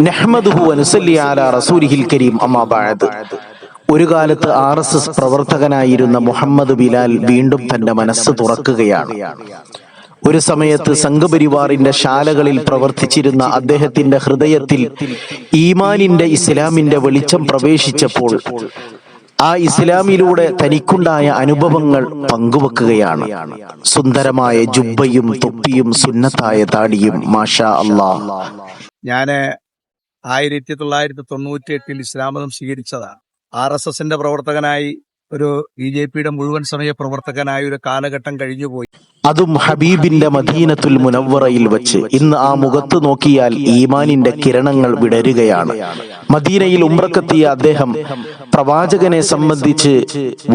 നഹ്മദുഹു വ നുസല്ലി അലാ റസൂലിഹിൽ കരീം അമ്മാ ബഅദ്. ഒരു കാലത്ത് RSS പ്രവർത്തകനായിരുന്ന മുഹമ്മദ് ബിലാൽ വീണ്ടും തന്റെ മനസ്സ് തുറക്കുകയാണ്. ഒരു സമയത്ത് സംഘപരിവാറിന്റെ ശാലകളിൽ പ്രവർത്തിച്ചിരുന്ന അദ്ദേഹത്തിന്റെ ഹൃദയത്തിൽ ഈമാനിന്റെ ഇസ്ലാമിന്റെ വെളിച്ചം പ്രവേശിച്ചപ്പോൾ ആ ഇസ്ലാമിലൂടെ തനിക്കുണ്ടായ അനുഭവങ്ങൾ പങ്കുവെക്കുകയാണ്. സുന്ദരമായ ജുബ്ബയും തൊപ്പിയും സുന്നത്തായ താടിയും. മാഷാ അല്ലാഹ്. ഞാന് 1998 ഇസ്ലാം മതം സ്വീകരിച്ചതാണ്. RSSന്റെ പ്രവർത്തകനായി, ഒരു BJPയുടെ മുഴുവൻ സമയ പ്രവർത്തകനായ ഒരു കാലഘട്ടം കഴിഞ്ഞുപോയി. അതും ഹബീബിന്റെ മദീനത്തുൽ മുനവ്വറയിൽ വെച്ച്. ഇന്ന് ആ മുഖത്ത് നോക്കിയാൽ ഈമാനിന്റെ കിരണങ്ങൾ വിടരുകയാണ്. മദീനയിൽ ഉംറക്കെത്തിയ അദ്ദേഹം പ്രവാചകനെ സംബന്ധിച്ച്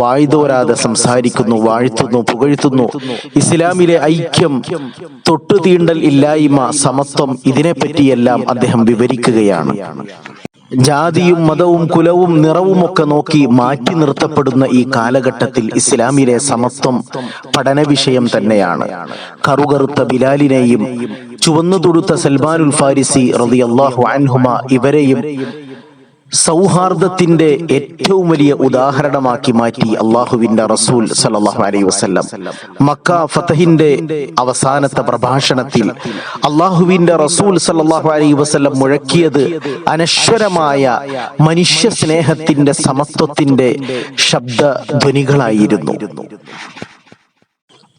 വായ്തോരാതെ സംസാരിക്കുന്നു, വാഴ്ത്തുന്നു, പുകഴ്ത്തുന്നു. ഇസ്ലാമിലെ ഐക്യം, തൊട്ടുതീണ്ടൽ ഇല്ലായ്മ, സമത്വം, ഇതിനെപ്പറ്റിയെല്ലാം അദ്ദേഹം വിവരിക്കുകയാണ്. ജാതിയും മതവും കുലവും നിറവുമൊക്കെ നോക്കി മാറ്റി നിർത്തപ്പെടുന്ന ഈ കാലഘട്ടത്തിൽ ഇസ്ലാമിലെ സമത്വം പഠന വിഷയം തന്നെയാണ്. കറുകറുത്ത ബിലാലിനെയും ചുവന്നു തൊടുത്ത സൽമാനുൽ ഫാരിസി റളിയല്ലാഹു അൻഹുമ ഇവരെയും സൗഹാർദ്ദത്തിന്റെ ഏറ്റവും വലിയ ഉദാഹരണമാക്കി മാറ്റി അള്ളാഹുവിന്റെ റസൂൽ സല്ലല്ലാഹു അലൈഹി വസല്ലം. മക്ക ഫതഹിന്റെ അവസാനത്തെ പ്രഭാഷണത്തിൽ അള്ളാഹുവിന്റെ റസൂൽ സല്ലല്ലാഹു അലൈഹി വസല്ലം മുഴക്കിയത് അനശ്വരമായ മനുഷ്യ സ്നേഹത്തിന്റെ, സമത്വത്തിന്റെ ശബ്ദധ്വനികളായിരുന്നു.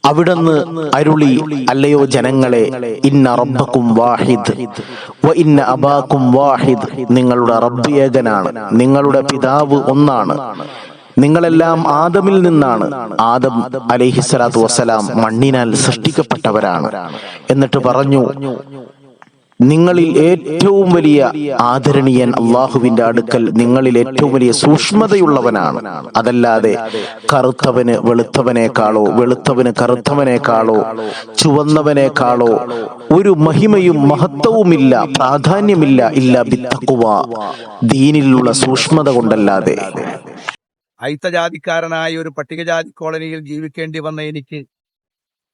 അവിടുന്ന് അരുളി, അല്ലയോ ജനങ്ങളെ, ഇന്ന റബ്ബക്കും വാഹിദ് വ ഇന്ന അബാക്കും വാഹിദ്. നിങ്ങളുടെ റബ്ബ് ഏകനാണ്, നിങ്ങളുടെ പിതാവ് ഒന്നാണ്. നിങ്ങളെല്ലാം ആദമിൽ നിന്നാണ്. ആദം അലൈഹിസ്സലാത്തു വസ്സലാം മണ്ണിനാൽ സൃഷ്ടിക്കപ്പെട്ടവരാണ്. എന്നിട്ട് പറഞ്ഞു, നിങ്ങളിൽ ഏറ്റവും വലിയ ആദരണീയൻ അള്ളാഹുവിന്റെ അടുക്കൽ നിങ്ങളിൽ ഏറ്റവും വലിയ സൂക്ഷ്മതയുള്ളവനാണ്. അതല്ലാതെ കറുത്തവന് വെളുത്തവനേക്കാളോ, വെളുത്തവന് കറുത്തവനേക്കാളോ, ചുവന്നവനേക്കാളോ ഒരു മഹിമയും മഹത്വവുമില്ല, പ്രാധാന്യമില്ല. ഇല്ല ബിത്തഖ്വ, ദീനിലുള്ള സൂക്ഷ്മത കൊണ്ടല്ലാതെ. അയിത്തജാതിക്കാരനായ ഒരു പട്ടികജാതി കോളനിയിൽ ജീവിക്കേണ്ടി വന്ന എനിക്ക്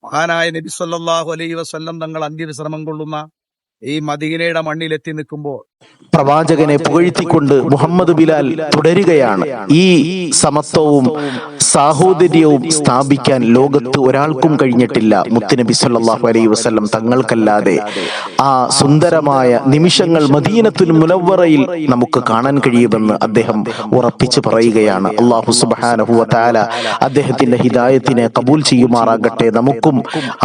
മഹാനായ നബി സല്ലല്ലാഹു അലൈഹി വസല്ലം തങ്ങൾ അന്ത്യവിശ്രമം കൊള്ളുന്ന ഈ മദീനയുടെ മണ്ണിലെത്തി നിൽക്കുമ്പോൾ പ്രവാചകനെ പുകഴ്ത്തിക്കൊണ്ട് മുഹമ്മദ് ബിലാൽ തുടരുകയാണ്. ഈ സമത്വവും സാഹോദര്യവും സ്ഥാപിക്കാൻ ലോകത്ത് ഒരാൾക്കും കഴിഞ്ഞിട്ടില്ല, മുത്തുനബി സല്ലല്ലാഹു അലൈഹി വസല്ലം തങ്ങൾക്കല്ലാതെ. ആ സുന്ദരമായ നിമിഷങ്ങൾ മദീനത്തുൽ മുനവ്വറയിൽ നമുക്ക് കാണാൻ കഴിയുമെന്ന് അദ്ദേഹം ഉറപ്പിച്ചു പറയുകയാണ്. അല്ലാഹു സുബ്ഹാനഹു വ തആല അദ്ദേഹത്തിന്റെ ഹിദായത്തിനെ കബൂൽ ചെയ്യുമാറാകട്ടെ. നമുക്കും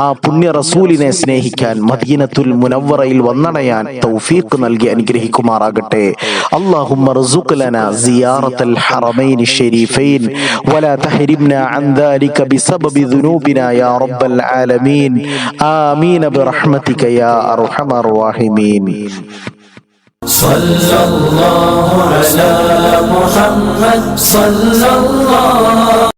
ആ പുണ്യ റസൂലിനെ സ്നേഹിക്കാൻ, മദീനത്തുൽ മുനവ്വറയിൽ വന്നണയാൻ തൗഫീഖ് നൽകി അനുഗ്രഹിക്കുമാറാകട്ടെ. അല്ലാഹുമ്മ ർസുഖ് ലനാ സിയാറത്തൽ ഹറമൈൻ ശരീഫൈൻ വലാ തഹരിംനാ അൻ ദാലിക ബിസബബി ദുനൂബിനാ യാ റബ്ബൽ ആലമീൻ. ആമീൻ ബിറഹ്മതിക യാ അർഹമർ റഹീമീൻ. സല്ലല്ലാഹു അലാ മുഹമ്മദ് സല്ലല്ലാഹു